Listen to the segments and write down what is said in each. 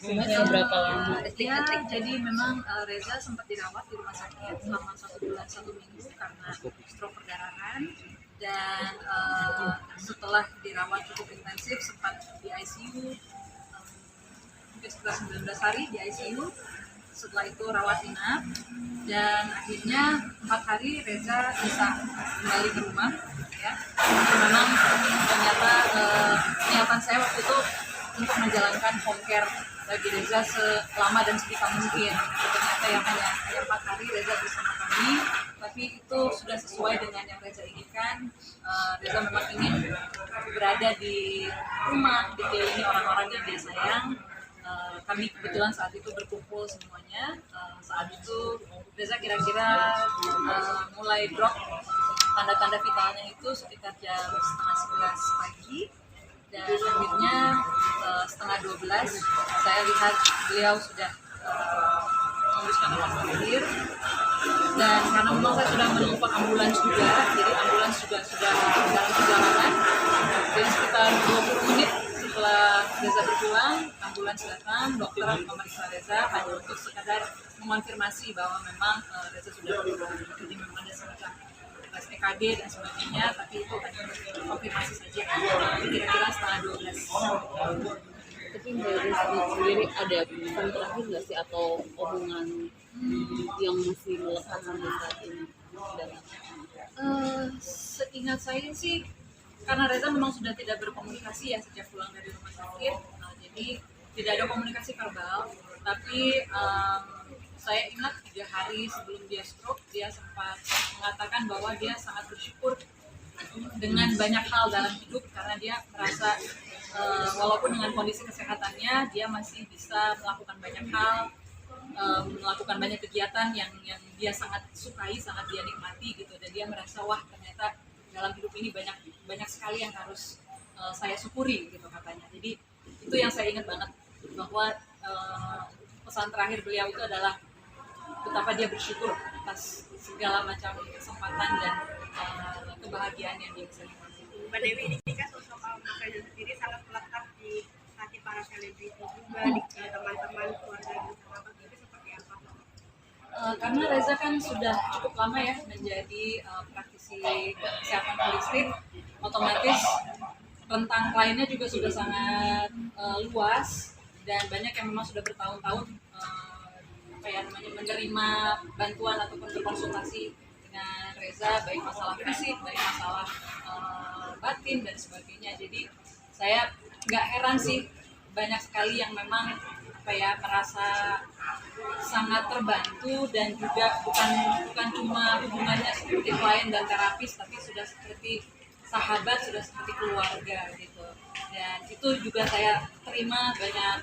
Sudah berapa lama? Ya, jadi memang Reza sempat dirawat di rumah sakit selama 1 bulan 1 minggu karena stroke perdarahan, dan setelah dirawat cukup intensif sempat di ICU mungkin sekitar 19 hari di ICU. Setelah itu rawat inap, dan akhirnya 4 hari Reza bisa kembali ke rumah ya. Jadi memang ternyata niatan saya waktu itu untuk menjalankan home care bagi Reza selama dan sedikit mungkin. Ternyata yang hanya 4 hari Reza bersama kami, tapi itu sudah sesuai dengan yang Reza inginkan. Reza memang ingin berada di rumah, dikelilingi orang-orang yang dia sayang. Kami kebetulan saat itu berkumpul semuanya. Saat itu Reza kira-kira mulai drop tanda-tanda vitalnya itu sekitar jam setengah 11 pagi, dan akhirnya setengah 12 saya lihat beliau sudah mengembuskan nafas terakhir. Dan karena memang saya sudah menumpang ambulans juga, jadi ambulans juga sudah dalam perjalanan. Jadi sekitar 20 menit setelah Reza berpulang, ambulans datang, dokter memeriksa Reza hanya untuk sekadar mengonfirmasi bahwa memang Reza sudah berpulang. Jadi memang ada semacam tes EKG dan sebagainya, tapi itu hanya konfirmasi saja. Jadi kira-kira setengah 12. Tapi Mbak Reza sendiri ada pesan terakhir nggak sih, atau omongan yang masih melekat sampai saat ini? Seingat saya sih, karena Reza memang sudah tidak berkomunikasi ya sejak pulang dari rumah sakit, jadi tidak ada komunikasi verbal. Tapi saya ingat 3 hari sebelum dia stroke, dia sempat mengatakan bahwa dia sangat bersyukur dengan banyak hal dalam hidup, karena dia merasa walaupun dengan kondisi kesehatannya dia masih bisa melakukan banyak hal, melakukan banyak kegiatan yang dia sangat sukai, sangat dia nikmati gitu. Dan dia merasa wah, ternyata dalam hidup ini banyak sekali yang harus saya syukuri gitu katanya. Jadi itu yang saya ingat banget, bahwa pesan terakhir beliau itu adalah betapa dia bersyukur atas segala macam kesempatan dan kebahagiaan yang dia bisa nikmati. Mbak Dewi, ini kan sosok Mbak Reza sendiri sangat melekat di hati para selebriti juga, di teman-teman, keluarga dan sahabat, itu seperti apa? Karena Reza kan sudah cukup lama ya menjadi praktisi kesehatan holistik, otomatis rentang kliennya juga sudah sangat luas, dan banyak yang memang sudah bertahun-tahun menerima bantuan ataupun berkonsultasi dengan Reza, baik masalah fisik, baik masalah batin dan sebagainya. Jadi saya nggak heran sih, banyak sekali yang memang merasa sangat terbantu, dan juga bukan cuma hubungannya seperti klien dan terapis, tapi sudah seperti sahabat, sudah seperti keluarga gitu. Dan itu juga saya terima banyak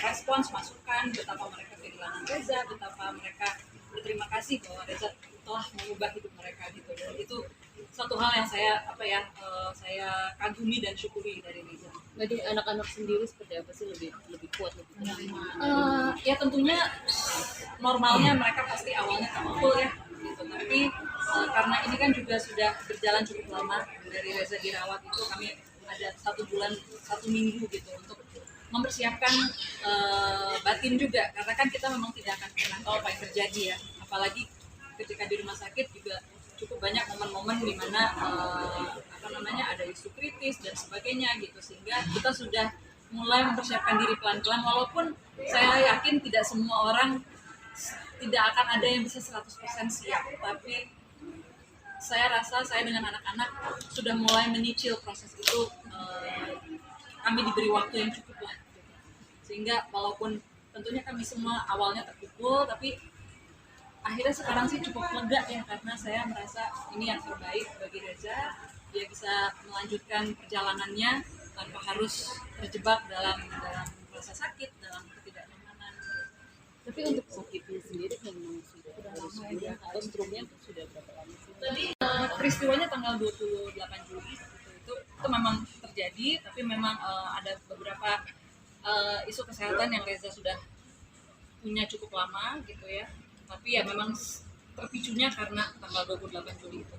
respons, masukan, betapa mereka kehilangan Reza, betapa mereka berterima kasih bahwa Reza telah mengubah hidup mereka gitu. Dan itu satu hal yang saya saya kagumi dan syukuri dari Reza. Jadi anak-anak sendiri seperti apa sih, lebih kuat, lebih tenang? Ya tentunya normalnya mereka pasti awalnya takut ya gitu, tapi karena ini kan juga sudah berjalan cukup lama dari Reza dirawat, itu kami ada 1 bulan 1 minggu gitu untuk mempersiapkan batin juga, karena kan kita memang tidak akan pernah tahu apa yang terjadi ya, apalagi ketika di rumah sakit juga cukup banyak momen-momen di mana ada isu kritis dan sebagainya gitu, sehingga kita sudah mulai mempersiapkan diri pelan-pelan, walaupun saya yakin tidak semua orang, tidak akan ada yang bisa 100% siap, tapi saya rasa saya dengan anak-anak sudah mulai menyicil proses itu. Kami diberi waktu yang cukup lah gitu. Sehingga walaupun tentunya kami semua awalnya terpukul, tapi akhirnya sekarang sih cukup lega ya, karena saya merasa ini yang terbaik bagi Reza. Dia bisa melanjutkan perjalanannya tanpa harus terjebak dalam rasa sakit, dalam ketidaknyamanan. Tapi untuk sakitnya sendiri memang sudah lama ya, atau stroke-nya sudah berapa lama sih? Tadi peristiwanya tanggal 28 Juli itu memang terjadi, tapi memang ada beberapa isu kesehatan yang Reza sudah punya cukup lama gitu ya. Tapi ya memang terpicunya karena tanggal 28 Juli itu.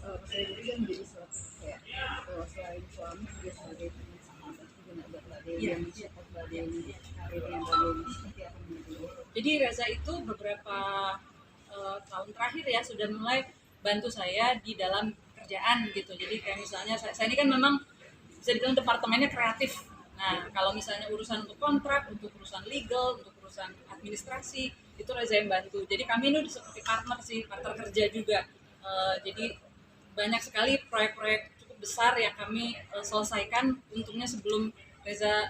Saya juga menjadi salah satu kayak selain suami juga sebagai teman sahabat juga nggak Dewi, Iya. mensupport Mbak Dewi, karirnya Mbak Dewi seperti apa menurut Ibu? Jadi Reza itu beberapa tahun terakhir ya sudah mulai bantu saya di dalam kerjaan gitu. Jadi kayak misalnya saya ini kan memang bisa dibilang departemennya kreatif. Nah, kalau misalnya urusan untuk kontrak, untuk urusan legal, untuk urusan administrasi, itu Reza yang bantu. Jadi kami ini udah seperti partner sih, partner kerja juga. Jadi banyak sekali proyek-proyek cukup besar yang kami selesaikan untungnya sebelum Reza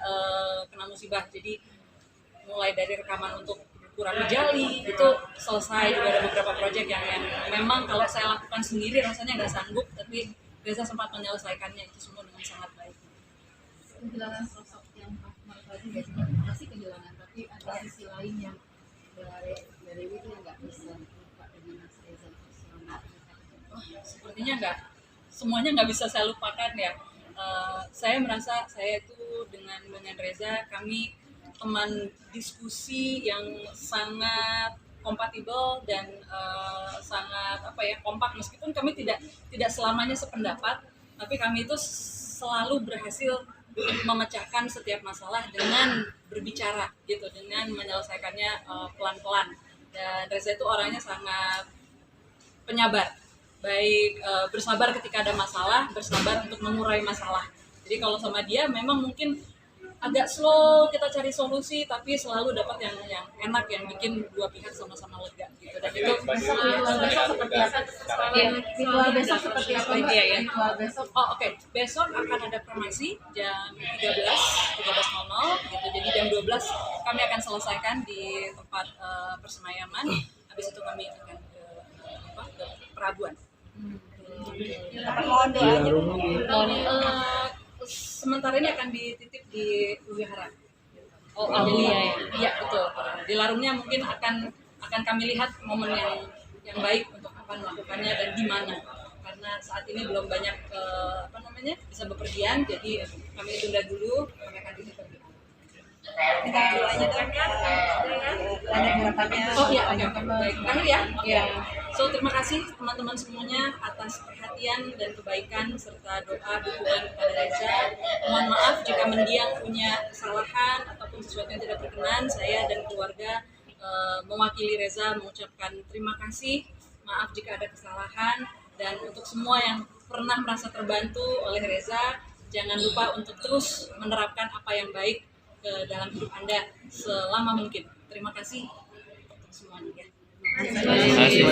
kena musibah. Jadi mulai dari rekaman untuk Kurapi Jali itu selesai, juga ada beberapa proyek yang memang kalau saya lakukan sendiri rasanya nggak sanggup, tapi Reza sempat menyelesaikannya itu semua dengan sangat baik. Kehilangan sosok yang partner tadi nggak sih? Pasti kehilangan, tapi ada sisi lain yang dari Dewi itu yang nggak bisa lupa dengan Mas Reza selama Sepertinya nggak semuanya nggak bisa saya lupakan ya. Saya merasa saya itu dengan Reza kami teman diskusi yang sangat kompatibel dan sangat kompak, meskipun kami tidak selamanya sependapat, tapi kami itu selalu berhasil memecahkan setiap masalah dengan berbicara gitu, dengan menyelesaikannya pelan-pelan. Dan Reza itu orangnya sangat penyabar, baik bersabar ketika ada masalah, bersabar untuk mengurai masalah. Jadi kalau sama dia memang mungkin agak slow kita cari solusi, tapi selalu dapat yang enak, yang bikin dua pihak sama-sama lega gitu. Dan itu besok seperti apa? Ritual besok seperti apa? Iya, ya. Ritual besok Oke. Besok akan ada kremasi jam 13.00 gitu. Jadi jam 12 kami akan selesaikan di tempat persemayaman. Habis itu kami akan ke perabuan. Mohon doanya. Sementara ini akan dititip di Wihara. Oh, Aulia ya. Iya, betul. Di Larungnya mungkin akan kami lihat momen yang baik untuk kapan melakukannya dan di mana. Karena saat ini belum banyak bisa bepergian, jadi kami tunda dulu, kami akan dititip. Tinggal doanya dong ya. Ada harapannya. Oh iya, oke. Baik. Terakhir ya. Iya. So, terima kasih teman-teman semuanya atas perhatian dan kebaikan serta doa dukungan kepada Reza. Mohon maaf jika mendiang punya kesalahan ataupun sesuatu yang tidak berkenan. Saya dan keluarga mewakili Reza mengucapkan terima kasih. Maaf jika ada kesalahan, dan untuk semua yang pernah merasa terbantu oleh Reza, jangan lupa untuk terus menerapkan apa yang baik ke dalam hidup Anda selama mungkin. Terima kasih untuk semuanya. Terima kasih.